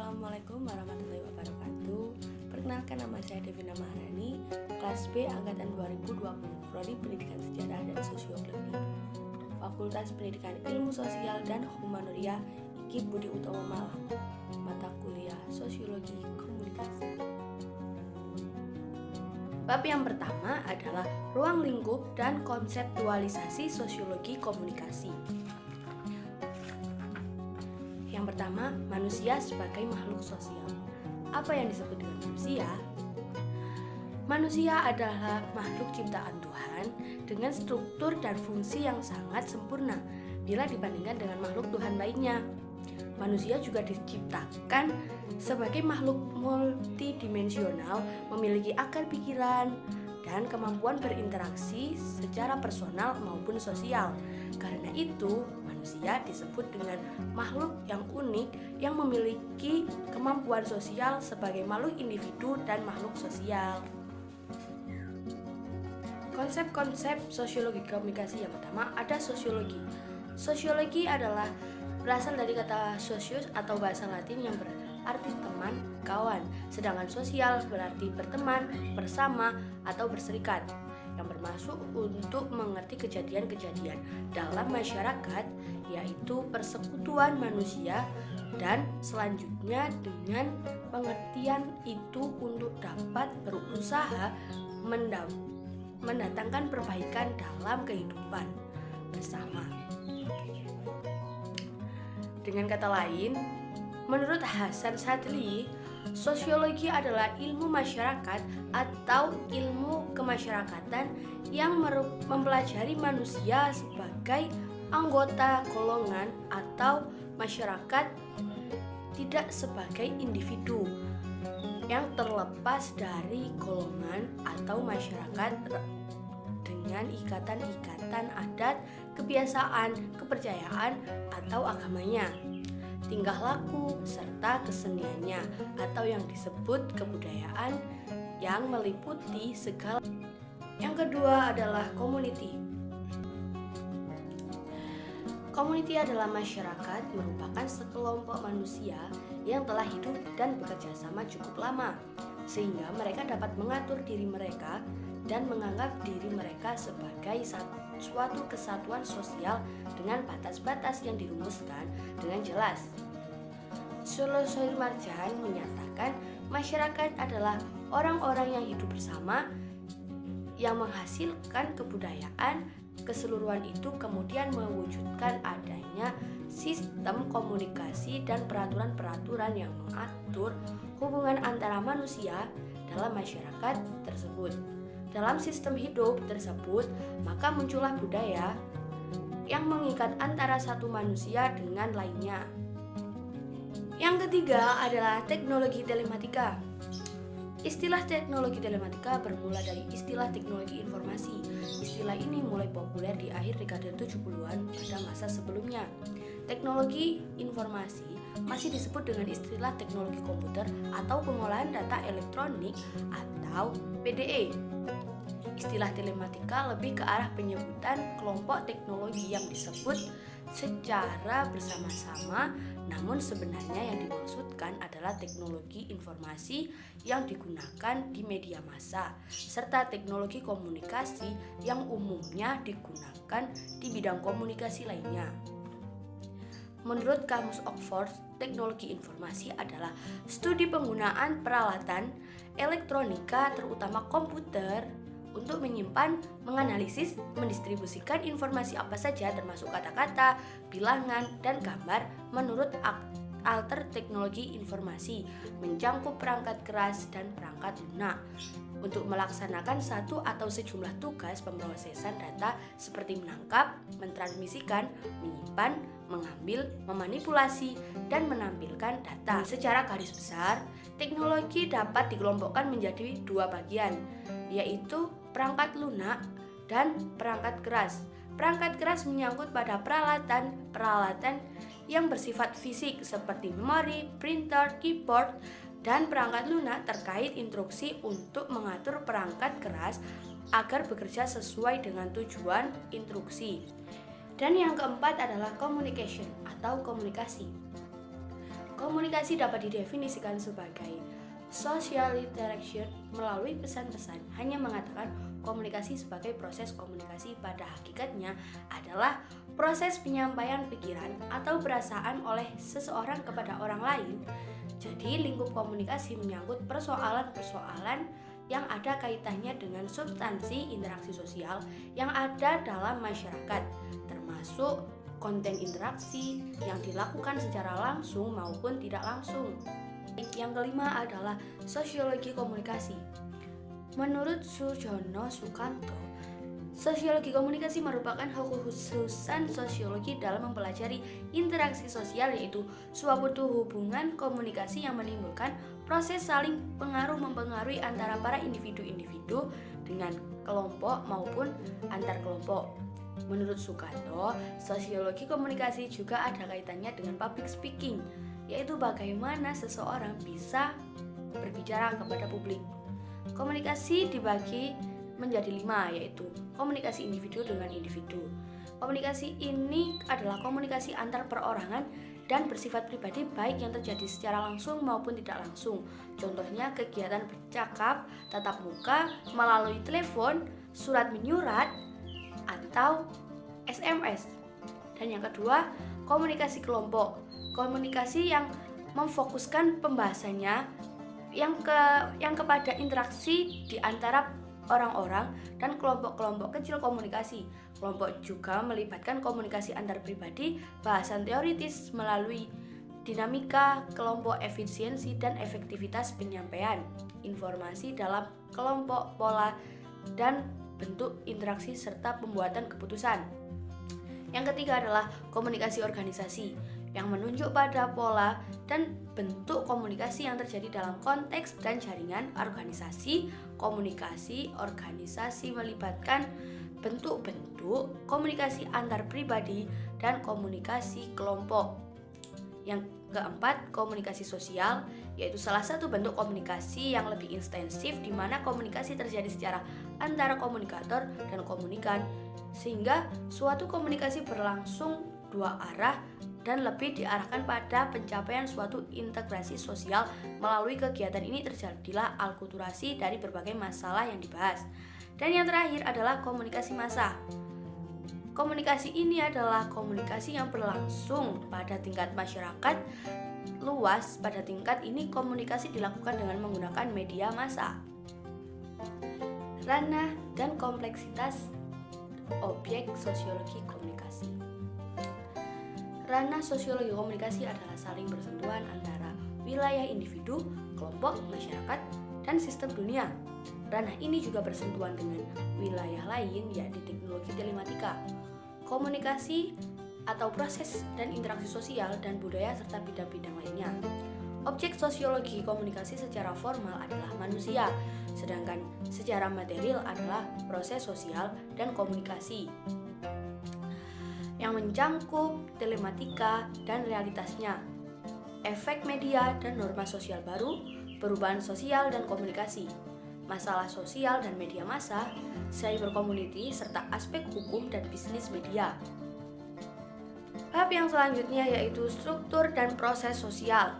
Assalamualaikum warahmatullahi wabarakatuh. Perkenalkan, nama saya Devina Maharani, kelas B angkatan 2020, Prodi Pendidikan Sejarah dan Sosiologi, Fakultas Pendidikan Ilmu Sosial dan Humaniora IKIP Budi Utomo Malang, mata kuliah Sosiologi Komunikasi. Bab yang pertama adalah ruang lingkup dan konseptualisasi sosiologi komunikasi. Yang pertama, manusia sebagai makhluk sosial. Apa yang disebut dengan manusia? Manusia adalah makhluk ciptaan Tuhan dengan struktur dan fungsi yang sangat sempurna bila dibandingkan dengan makhluk Tuhan lainnya. Manusia juga diciptakan sebagai makhluk multidimensional, memiliki akal pikiran dan kemampuan berinteraksi secara personal maupun sosial. Karena itu, manusia disebut dengan makhluk yang unik yang memiliki kemampuan sosial sebagai makhluk individu dan makhluk sosial. Konsep-konsep sosiologi komunikasi yang pertama ada sosiologi. Sosiologi adalah berasal dari kata socius atau bahasa Latin yang berarti teman, kawan. Sedangkan sosial berarti berteman, bersama, atau berserikat, yang bermaksud untuk mengerti kejadian-kejadian dalam masyarakat, yaitu persekutuan manusia, dan selanjutnya dengan pengertian itu untuk dapat berusaha mendatangkan perbaikan dalam kehidupan bersama. Dengan kata lain, menurut Hasan Sadli, sosiologi adalah ilmu masyarakat atau ilmu kemasyarakatan yang mempelajari manusia sebagai anggota golongan atau masyarakat, tidak sebagai individu yang terlepas dari golongan atau masyarakat dengan ikatan-ikatan adat, kebiasaan, kepercayaan, atau agamanya, tingkah laku, serta keseniannya, atau yang disebut kebudayaan yang meliputi segala. Yang kedua adalah community. Community adalah masyarakat, merupakan sekelompok manusia yang telah hidup dan bekerja sama cukup lama, sehingga mereka dapat mengatur diri mereka dan menganggap diri mereka sebagai suatu kesatuan sosial dengan batas-batas yang dirumuskan dengan jelas. Sulaiman Marjan menyatakan masyarakat adalah orang-orang yang hidup bersama yang menghasilkan kebudayaan. Keseluruhan itu kemudian mewujudkan adanya sistem komunikasi dan peraturan-peraturan yang mengatur hubungan antara manusia dalam masyarakat tersebut. Dalam sistem hidup tersebut, maka muncullah budaya yang mengikat antara satu manusia dengan lainnya. Yang ketiga adalah teknologi telematika. Istilah teknologi telematika bermula dari istilah teknologi informasi. Istilah ini mulai populer di akhir dekade 70-an pada masa sebelumnya. Teknologi informasi masih disebut dengan istilah teknologi komputer atau pengolahan data elektronik atau PDE. Istilah telematika lebih ke arah penyebutan kelompok teknologi yang disebut secara bersama-sama, namun sebenarnya yang dimaksudkan adalah teknologi informasi yang digunakan di media massa, serta teknologi komunikasi yang umumnya digunakan di bidang komunikasi lainnya. Menurut Kamus Oxford, teknologi informasi adalah studi penggunaan peralatan elektronika terutama komputer untuk menyimpan, menganalisis, mendistribusikan informasi apa saja termasuk kata-kata, bilangan, dan gambar menurut alter teknologi informasi, mencakup perangkat keras dan perangkat lunak untuk melaksanakan satu atau sejumlah tugas pemrosesan data seperti menangkap, mentransmisikan, menyimpan, mengambil, memanipulasi, dan menampilkan data. Secara garis besar, teknologi dapat dikelompokkan menjadi dua bagian, yaitu perangkat lunak dan perangkat keras. Perangkat keras menyangkut pada peralatan yang bersifat fisik seperti memori, printer, keyboard, dan perangkat lunak terkait instruksi untuk mengatur perangkat keras agar bekerja sesuai dengan tujuan instruksi. Dan yang keempat adalah communication atau komunikasi. Komunikasi dapat didefinisikan sebagai social interaction melalui pesan-pesan. Hanya mengatakan komunikasi sebagai proses komunikasi pada hakikatnya adalah proses penyampaian pikiran atau perasaan oleh seseorang kepada orang lain. Jadi lingkup komunikasi menyangkut persoalan-persoalan yang ada kaitannya dengan substansi interaksi sosial yang ada dalam masyarakat, termasuk konten interaksi yang dilakukan secara langsung maupun tidak langsung. Yang kelima adalah sosiologi komunikasi. Menurut Sujono Sukanto, sosiologi komunikasi merupakan kekhususan sosiologi dalam mempelajari interaksi sosial, yaitu suatu hubungan komunikasi yang menimbulkan proses saling pengaruh-mempengaruhi antara para individu-individu dengan kelompok maupun antar kelompok. Menurut Sukanto, sosiologi komunikasi juga ada kaitannya dengan public speaking, yaitu bagaimana seseorang bisa berbicara kepada publik. Komunikasi dibagi menjadi 5, yaitu komunikasi individu dengan individu. Komunikasi ini adalah komunikasi antar perorangan dan bersifat pribadi, baik yang terjadi secara langsung maupun tidak langsung. Contohnya kegiatan bercakap, tatap muka, melalui telepon, surat menyurat, atau SMS. Dan yang kedua, komunikasi kelompok. Komunikasi yang memfokuskan pembahasannya yang kepada interaksi di antara orang-orang dan kelompok-kelompok kecil komunikasi. Kelompok juga melibatkan komunikasi antar pribadi, bahasan teoritis melalui dinamika kelompok, efisiensi dan efektivitas penyampaian informasi dalam kelompok, pola dan bentuk interaksi serta pembuatan keputusan. Yang ketiga adalah komunikasi organisasi yang menunjuk pada pola dan bentuk komunikasi yang terjadi dalam konteks dan jaringan organisasi. Komunikasi organisasi melibatkan bentuk-bentuk komunikasi antar pribadi dan komunikasi kelompok. Yang keempat, komunikasi sosial, yaitu salah satu bentuk komunikasi yang lebih intensif di mana komunikasi terjadi secara antara komunikator dan komunikan, sehingga suatu komunikasi berlangsung dua arah dan lebih diarahkan pada pencapaian suatu integrasi sosial. Melalui kegiatan ini terjadilah alkulturasi dari berbagai masalah yang dibahas. Dan yang terakhir adalah komunikasi massa. Komunikasi ini adalah komunikasi yang berlangsung pada tingkat masyarakat luas. Pada tingkat ini komunikasi dilakukan dengan menggunakan media massa. Ranah dan kompleksitas objek sosiologi komunikasi. Ranah sosiologi komunikasi adalah saling bersentuhan antara wilayah individu, kelompok, masyarakat, dan sistem dunia. Ranah ini juga bersentuhan dengan wilayah lain, yakni teknologi telematika, komunikasi atau proses dan interaksi sosial dan budaya serta bidang-bidang lainnya. Objek sosiologi komunikasi secara formal adalah manusia, sedangkan secara material adalah proses sosial dan komunikasi yang mencangkup telematika dan realitasnya, efek media dan norma sosial baru, perubahan sosial dan komunikasi, masalah sosial dan media massa, cyber community, serta aspek hukum dan bisnis media. Bab yang selanjutnya yaitu struktur dan proses sosial.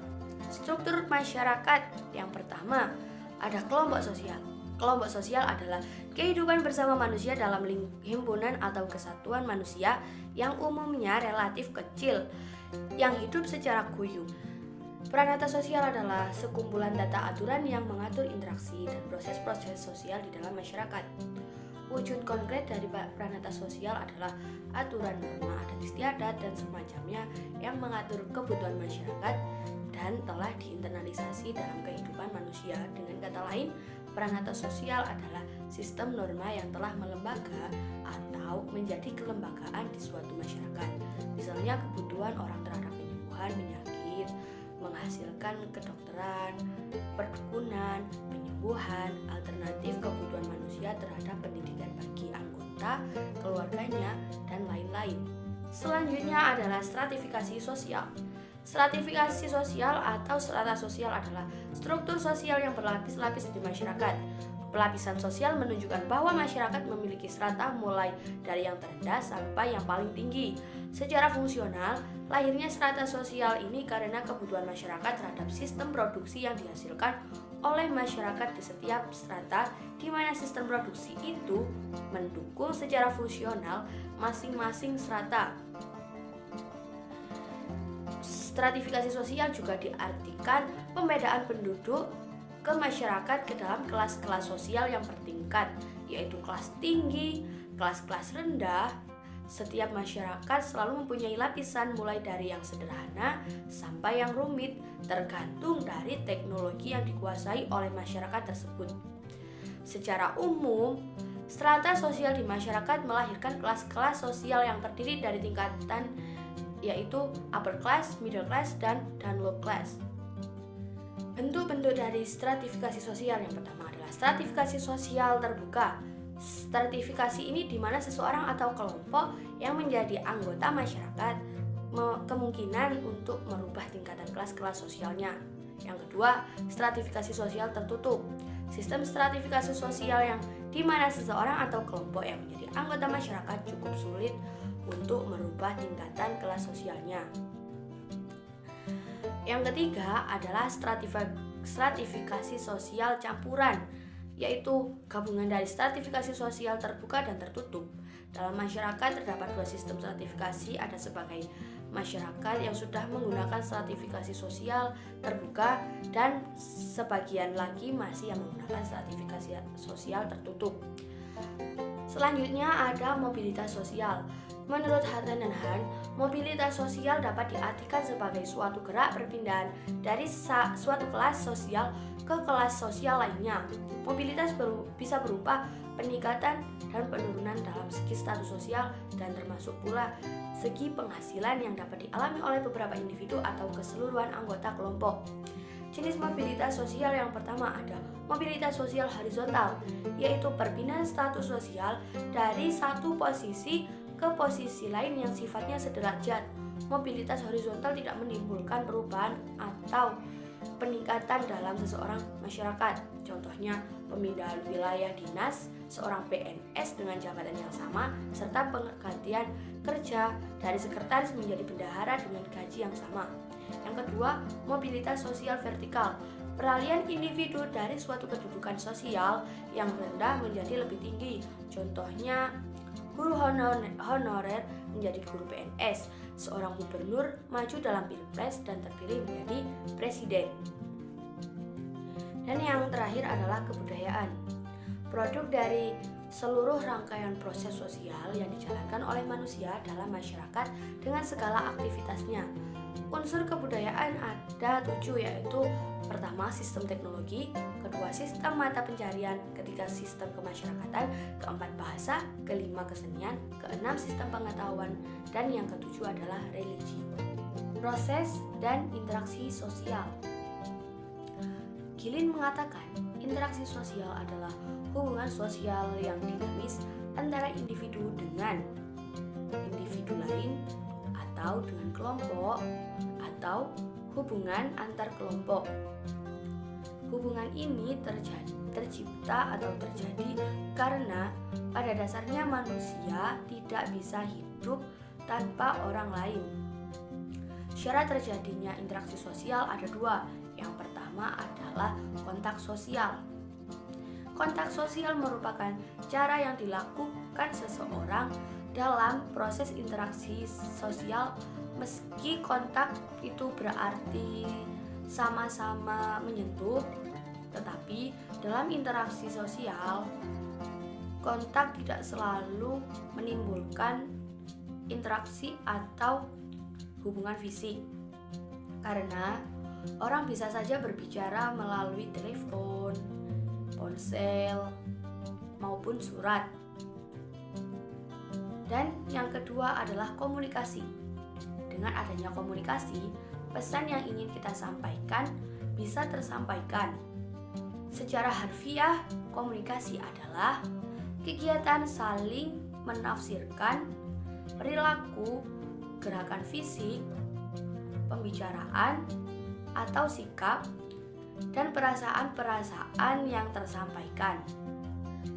Struktur masyarakat. Yang pertama, ada kelompok sosial. Kelompok sosial adalah kehidupan bersama manusia dalam himpunan atau kesatuan manusia yang umumnya relatif kecil, yang hidup secara guyup. Peran sosial adalah sekumpulan data aturan yang mengatur interaksi dan proses-proses sosial di dalam masyarakat. Wujud konkret dari peranata sosial adalah aturan, norma, adat istiadat, dan semacamnya yang mengatur kebutuhan masyarakat dan telah diinternalisasi dalam kehidupan manusia. Dengan kata lain, peranata sosial adalah sistem norma yang telah melembaga atau menjadi kelembagaan di suatu masyarakat. Misalnya kebutuhan orang terhadap penyembuhan penyakit, menghasilkan kedokteran, perdukunan, penyembuhan, alternatif kebutuhan manusia terhadap pendidikan bagi anggota keluarganya, dan lain-lain. Selanjutnya adalah stratifikasi sosial. Stratifikasi sosial atau strata sosial adalah struktur sosial yang berlapis-lapis di masyarakat. Pelapisan sosial menunjukkan bahwa masyarakat memiliki strata mulai dari yang terendah sampai yang paling tinggi. Secara fungsional, lahirnya strata sosial ini karena kebutuhan masyarakat terhadap sistem produksi yang dihasilkan oleh masyarakat di setiap strata, di mana sistem produksi itu mendukung secara fungsional masing-masing strata. Stratifikasi sosial juga diartikan pembedaan penduduk ke masyarakat ke dalam kelas-kelas sosial yang bertingkat, yaitu kelas tinggi, kelas-kelas rendah. Setiap masyarakat selalu mempunyai lapisan mulai dari yang sederhana sampai yang rumit, tergantung dari teknologi yang dikuasai oleh masyarakat tersebut. Secara umum, strata sosial di masyarakat melahirkan kelas-kelas sosial yang terdiri dari tingkatan, yaitu upper class, middle class, dan low class. Bentuk-bentuk dari stratifikasi sosial yang pertama adalah stratifikasi sosial terbuka. Stratifikasi ini di mana seseorang atau kelompok yang menjadi anggota masyarakat kemungkinan untuk merubah tingkatan kelas-kelas sosialnya. Yang kedua, stratifikasi sosial tertutup. Sistem stratifikasi sosial yang di mana seseorang atau kelompok yang menjadi anggota masyarakat cukup sulit untuk merubah tingkatan kelas sosialnya. Yang ketiga adalah stratifikasi sosial campuran, yaitu gabungan dari stratifikasi sosial terbuka dan tertutup. Dalam masyarakat terdapat dua sistem stratifikasi, ada sebagai masyarakat yang sudah menggunakan stratifikasi sosial terbuka dan sebagian lagi masih yang menggunakan stratifikasi sosial tertutup. Selanjutnya ada mobilitas sosial. Menurut Harten dan Hahn, mobilitas sosial dapat diartikan sebagai suatu gerak perpindahan dari suatu kelas sosial ke kelas sosial lainnya. Mobilitas bisa berupa peningkatan dan penurunan dalam segi status sosial dan termasuk pula segi penghasilan yang dapat dialami oleh beberapa individu atau keseluruhan anggota kelompok. Jenis mobilitas sosial yang pertama ada mobilitas sosial horizontal, yaitu perpindahan status sosial dari satu posisi ke posisi lain yang sifatnya sederajat. Mobilitas horizontal tidak menimbulkan perubahan atau peningkatan dalam seseorang masyarakat. Contohnya, pemindahan wilayah dinas seorang PNS dengan jabatan yang sama, serta penggantian kerja dari sekretaris menjadi bendahara dengan gaji yang sama. Yang kedua, mobilitas sosial vertikal. Peralihan individu dari suatu kedudukan sosial yang rendah menjadi lebih tinggi. Contohnya, guru honorer menjadi guru PNS, seorang gubernur maju dalam pilpres dan terpilih menjadi presiden. Dan yang terakhir adalah kebudayaan. Produk dari seluruh rangkaian proses sosial yang dijalankan oleh manusia dalam masyarakat dengan segala aktivitasnya. Unsur kebudayaan ada 7, yaitu pertama sistem teknologi, kedua sistem mata pencarian, ketiga sistem kemasyarakatan, keempat bahasa, kelima kesenian, keenam sistem pengetahuan, dan yang ketujuh adalah religi. Proses dan interaksi sosial. Gilin mengatakan, interaksi sosial adalah hubungan sosial yang dinamis antara individu dengan individu lain atau dengan kelompok atau hubungan antar kelompok. Hubungan ini tercipta atau terjadi karena pada dasarnya manusia tidak bisa hidup tanpa orang lain. Syarat terjadinya interaksi sosial ada 2. Yang pertama adalah kontak sosial. Kontak sosial merupakan cara yang dilakukan seseorang dalam proses interaksi sosial, meski kontak itu berarti sama-sama menyentuh, tetapi dalam interaksi sosial, kontak tidak selalu menimbulkan interaksi atau hubungan fisik. Karena orang bisa saja berbicara melalui telepon, ponsel, maupun surat. Dan yang kedua adalah komunikasi. Dengan adanya komunikasi, pesan yang ingin kita sampaikan bisa tersampaikan. Secara harfiah, komunikasi adalah kegiatan saling menafsirkan perilaku, gerakan fisik, pembicaraan, atau sikap dan perasaan-perasaan yang tersampaikan.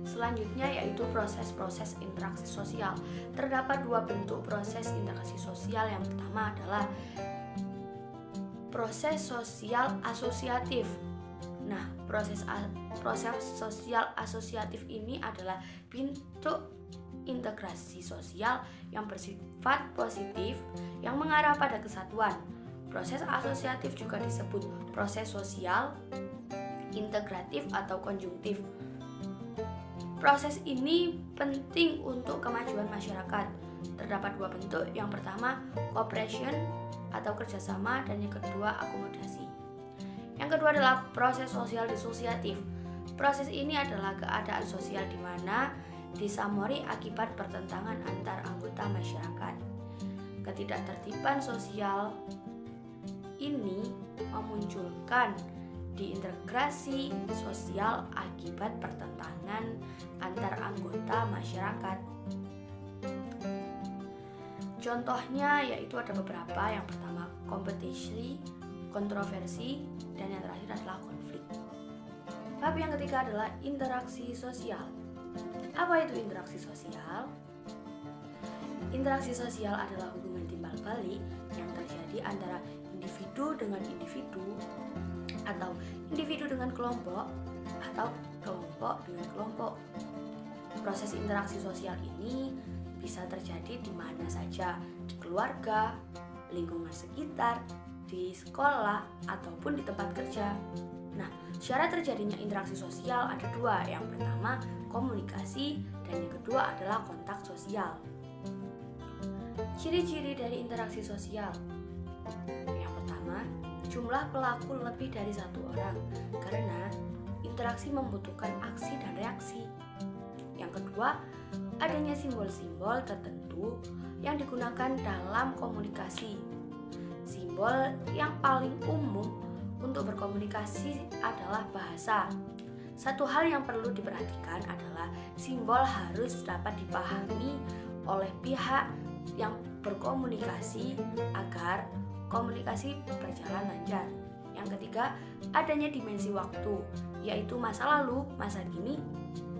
Selanjutnya yaitu proses-proses interaksi sosial. Terdapat dua bentuk proses interaksi sosial. Yang pertama adalah proses sosial asosiatif. Nah, proses sosial asosiatif ini adalah bentuk integrasi sosial yang bersifat positif yang mengarah pada kesatuan. Proses asosiatif juga disebut proses sosial integratif atau konjungtif. Proses ini penting untuk kemajuan masyarakat. Terdapat dua bentuk. Yang pertama, cooperation atau kerjasama, dan yang kedua, akomodasi. Yang kedua adalah proses sosial disosiatif. Proses ini adalah keadaan sosial di mana disamori akibat pertentangan antar anggota masyarakat. Ketidaktertiban sosial ini memunculkan diintegrasi sosial akibat pertentangan antar anggota masyarakat. Contohnya yaitu ada beberapa. Yang pertama, kompetisi, kontroversi, dan yang terakhir adalah konflik. Bab yang ketiga adalah interaksi sosial. Apa itu interaksi sosial? Interaksi sosial adalah hubungan timbal balik yang terjadi antara individu dengan individu, atau individu dengan kelompok, atau kelompok dengan kelompok. Proses interaksi sosial ini bisa terjadi di mana saja, di keluarga, lingkungan sekitar, di sekolah, ataupun di tempat kerja. Nah, syarat terjadinya interaksi sosial ada dua. Yang pertama, komunikasi, dan yang kedua adalah kontak sosial. Ciri-ciri dari interaksi sosial. Yang pertama, jumlah pelaku lebih dari satu orang karena interaksi membutuhkan aksi dan reaksi. Yang kedua, adanya simbol-simbol tertentu yang digunakan dalam komunikasi. Simbol yang paling umum untuk berkomunikasi adalah bahasa. Satu hal yang perlu diperhatikan adalah simbol harus dapat dipahami oleh pihak yang berkomunikasi agar komunikasi berjalan lancar. Yang ketiga, adanya dimensi waktu, yaitu masa lalu, masa kini,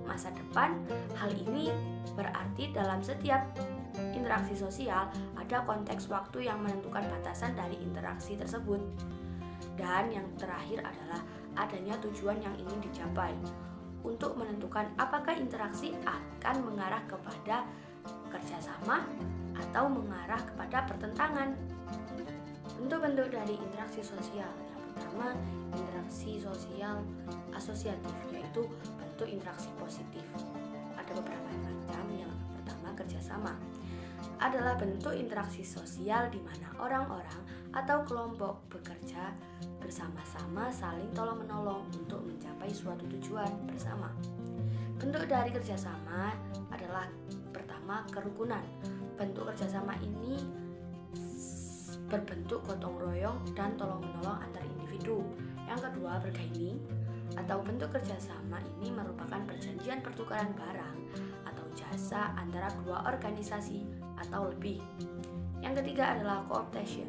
masa depan. Hal ini berarti dalam setiap interaksi sosial ada konteks waktu yang menentukan batasan dari interaksi tersebut. Dan yang terakhir adalah adanya tujuan yang ingin dicapai untuk menentukan apakah interaksi akan mengarah kepada kerjasama atau mengarah kepada pertentangan. Bentuk-bentuk dari interaksi sosial. Yang pertama, interaksi sosial asosiatif, yaitu bentuk interaksi positif. Ada beberapa macam. Yang pertama, kerjasama adalah bentuk interaksi sosial di mana orang-orang atau kelompok bekerja bersama-sama saling tolong-menolong untuk mencapai suatu tujuan bersama. Bentuk dari kerjasama adalah pertama, kerukunan. Bentuk kerjasama ini berbentuk gotong royong dan tolong-menolong antar individu. Yang kedua, bargaining atau bentuk kerjasama ini merupakan perjanjian pertukaran barang atau jasa antara dua organisasi atau lebih. Yang ketiga adalah cooptation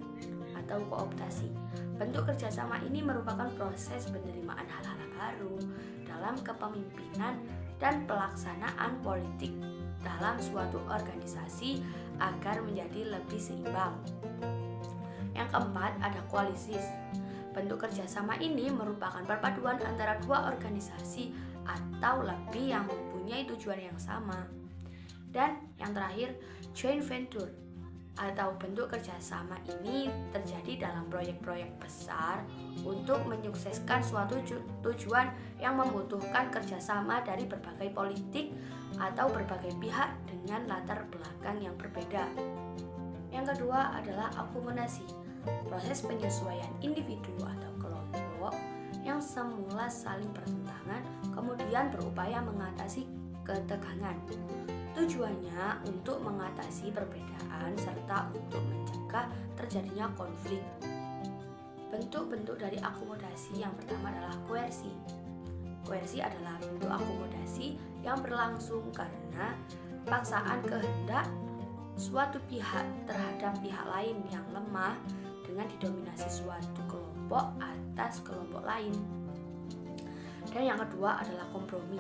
atau kooptasi. Bentuk kerjasama ini merupakan proses penerimaan hal-hal baru dalam kepemimpinan dan pelaksanaan politik dalam suatu organisasi agar menjadi lebih seimbang. Yang keempat ada koalisi. Bentuk kerjasama ini merupakan perpaduan antara dua organisasi atau lebih yang mempunyai tujuan yang sama. Dan yang terakhir, joint venture atau bentuk kerjasama ini terjadi dalam proyek-proyek besar untuk menyukseskan suatu tujuan yang membutuhkan kerjasama dari berbagai politik atau berbagai pihak dengan latar belakang yang berbeda. Yang kedua adalah akomodasi, proses penyesuaian individu atau kelompok yang semula saling bertentangan kemudian berupaya mengatasi ketegangan. Tujuannya untuk mengatasi perbedaan serta untuk mencegah terjadinya konflik. Bentuk-bentuk dari akomodasi yang pertama adalah koersi. Koersi adalah bentuk akomodasi yang berlangsung karena paksaan kehendak suatu pihak terhadap pihak lain yang lemah dengan didominasi suatu kelompok atas kelompok lain. Dan yang kedua adalah kompromi.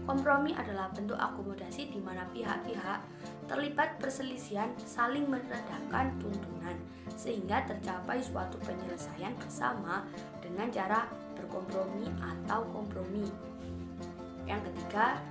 Kompromi adalah bentuk akomodasi di mana pihak-pihak terlibat perselisihan saling meredakan tuntunan sehingga tercapai suatu penyelesaian bersama dengan cara berkompromi atau kompromi. Yang ketiga,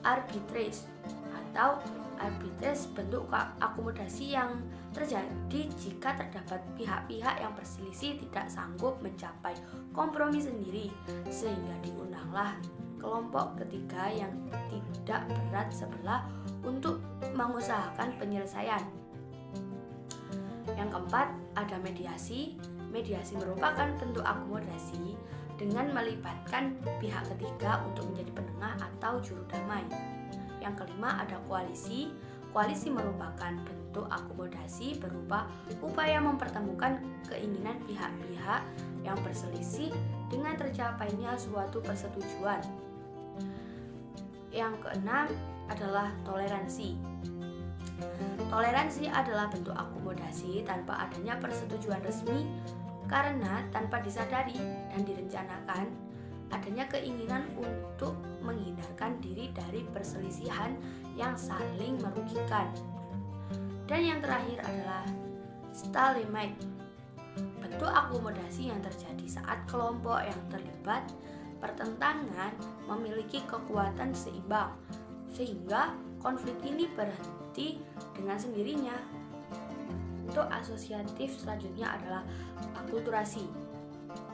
arbitrage atau arbitrage, bentuk akomodasi yang terjadi jika terdapat pihak-pihak yang berselisih tidak sanggup mencapai kompromi sendiri sehingga diundanglah kelompok ketiga yang tidak berat sebelah untuk mengusahakan penyelesaian. Yang keempat, ada mediasi. Mediasi merupakan bentuk akomodasi dengan melibatkan pihak ketiga untuk menjadi penengah atau juru damai. Yang kelima, ada koalisi. Koalisi merupakan bentuk akomodasi berupa upaya mempertemukan keinginan pihak-pihak yang berselisih dengan tercapainya suatu persetujuan. Yang keenam adalah toleransi. Toleransi adalah bentuk akomodasi tanpa adanya persetujuan resmi karena tanpa disadari dan direncanakan adanya keinginan untuk menghindarkan diri dari perselisihan yang saling merugikan. Dan yang terakhir adalah stalemate, bentuk akomodasi yang terjadi saat kelompok yang terlibat pertentangan memiliki kekuatan seimbang sehingga konflik ini berhenti dengan sendirinya. Bentuk asosiatif selanjutnya adalah akulturasi,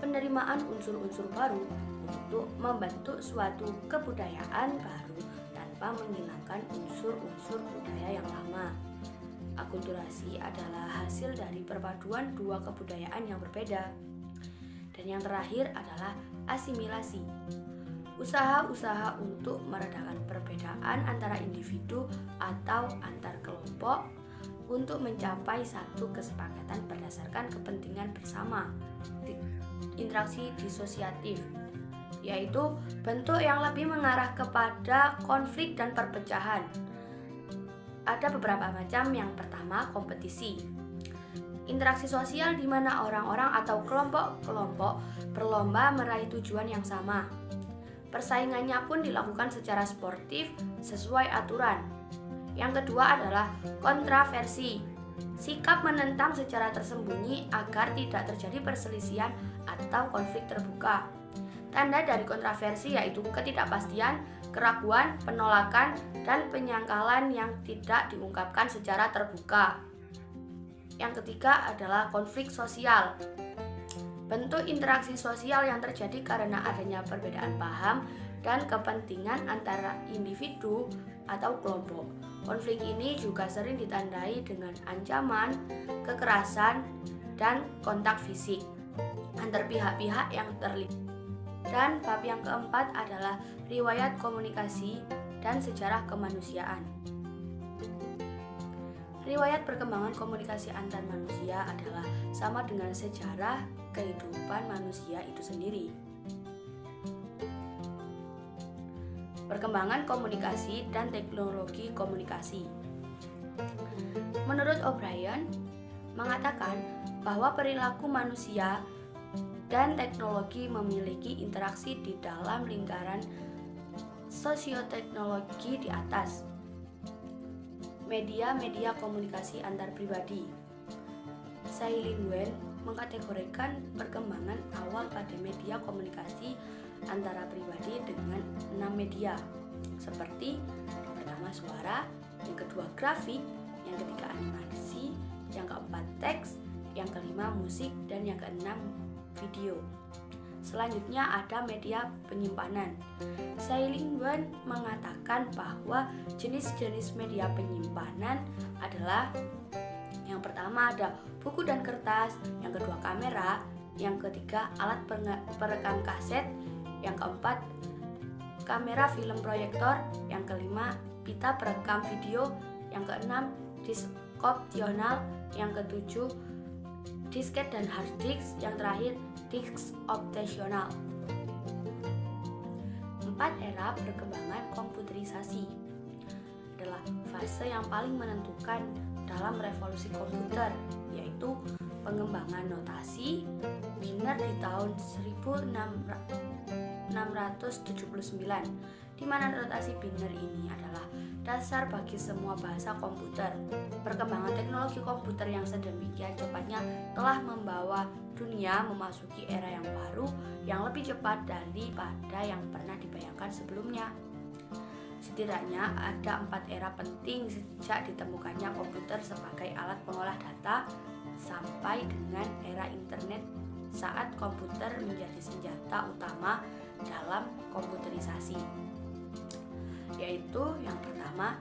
penerimaan unsur-unsur baru untuk membentuk suatu kebudayaan baru tanpa menghilangkan unsur-unsur budaya yang lama. Akulturasi adalah hasil dari perpaduan dua kebudayaan yang berbeda. Dan yang terakhir adalah asimilasi, usaha-usaha untuk meredakan perbedaan antara individu atau antar kelompok untuk mencapai satu kesepakatan berdasarkan kepentingan bersama. Interaksi disosiatif, yaitu bentuk yang lebih mengarah kepada konflik dan perpecahan. Ada beberapa macam. Yang pertama, kompetisi. Interaksi sosial di mana orang-orang atau kelompok-kelompok berlomba meraih tujuan yang sama. Persaingannya pun dilakukan secara sportif sesuai aturan. Yang kedua adalah kontraversi, sikap menentang secara tersembunyi agar tidak terjadi perselisihan atau konflik terbuka. Tanda dari kontraversi yaitu ketidakpastian, keraguan, penolakan, dan penyangkalan yang tidak diungkapkan secara terbuka. Yang ketiga adalah konflik sosial, bentuk interaksi sosial yang terjadi karena adanya perbedaan paham dan kepentingan antara individu atau kelompok. Konflik ini juga sering ditandai dengan ancaman, kekerasan, dan kontak fisik antar pihak-pihak yang terlibat. Dan bab yang keempat adalah riwayat komunikasi dan sejarah kemanusiaan. Riwayat perkembangan komunikasi antar manusia adalah sama dengan sejarah kehidupan manusia itu sendiri. Perkembangan komunikasi dan teknologi komunikasi. Menurut O'Brien, mengatakan bahwa perilaku manusia dan teknologi memiliki interaksi di dalam lingkaran sosioteknologi di atas. Media komunikasi antar pribadi. Shailene Wen mengkategorikan perkembangan awal pada media komunikasi antara pribadi dengan 6 media, seperti yang pertama suara, yang kedua grafik, yang ketiga animasi, yang keempat teks, yang kelima musik, dan yang keenam video. Selanjutnya ada media penyimpanan. Shailene Wen mengatakan bahwa jenis-jenis media penyimpanan adalah yang pertama ada buku dan kertas, yang kedua kamera, yang ketiga alat perekam kaset, yang keempat kamera film proyektor, yang kelima pita perekam video, yang keenam disk opsional, yang ketujuh disket dan hard disk, yang terakhir disk operasional. 4. Era perkembangan komputerisasi adalah fase yang paling menentukan dalam revolusi komputer, yaitu pengembangan notasi biner di tahun 1600 1679, di mana notasi biner ini adalah dasar bagi semua bahasa komputer. Perkembangan teknologi komputer yang sedemikian cepatnya telah membawa dunia memasuki era yang baru yang lebih cepat daripada yang pernah dibayangkan sebelumnya. Setidaknya ada 4 era penting sejak ditemukannya komputer sebagai alat pengolah data sampai dengan era internet saat komputer menjadi senjata utama dalam komputerisasi. Yaitu yang pertama,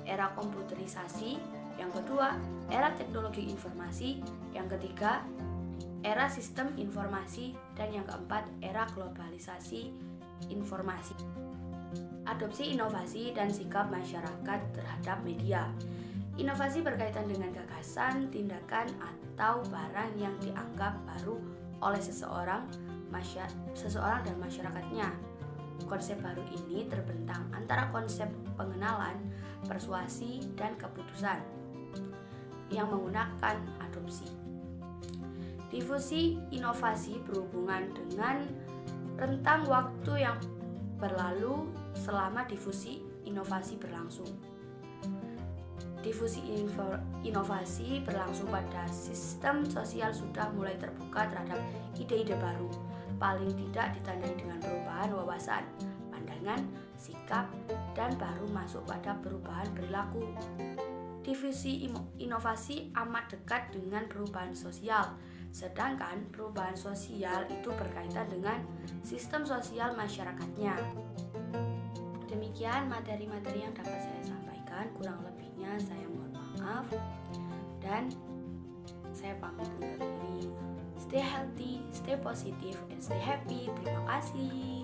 era komputerisasi, yang kedua, era teknologi informasi, yang ketiga, era sistem informasi, dan yang keempat, era globalisasi informasi. Adopsi inovasi dan sikap masyarakat terhadap media. Inovasi berkaitan dengan gagasan, tindakan, atau barang yang dianggap baru oleh seseorang dan masyarakatnya. Konsep baru ini terbentang antara konsep pengenalan, persuasi, dan keputusan yang menggunakan adopsi. Difusi inovasi berhubungan dengan rentang waktu yang berlalu selama difusi inovasi berlangsung. Difusi inovasi berlangsung pada sistem sosial sudah mulai terbuka terhadap ide-ide baru, paling tidak ditandai dengan perubahan wawasan, pandangan, sikap, dan baru masuk pada perubahan perilaku. Difusi inovasi amat dekat dengan perubahan sosial, sedangkan perubahan sosial itu berkaitan dengan sistem sosial masyarakatnya. Demikian materi-materi yang dapat saya sampaikan, kurang lebihnya saya mohon maaf dan saya pamit undur diri. Stay healthy, stay positive, and stay happy. Terima kasih.